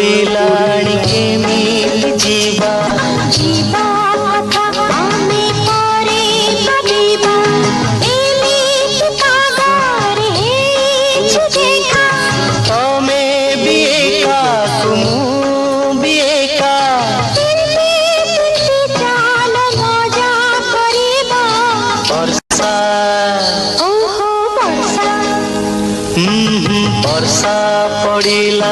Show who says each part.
Speaker 1: पड़िलाणी केमिति जीवा
Speaker 2: जीवा कथा आमे करे जीवा एमिति पागल हेछि देखा
Speaker 1: तमे भी एका तुमु भी एका
Speaker 2: एमिति चाल मजा करिबा
Speaker 1: वर्षा
Speaker 2: ओहो वर्षा
Speaker 1: वर्षा पड़िला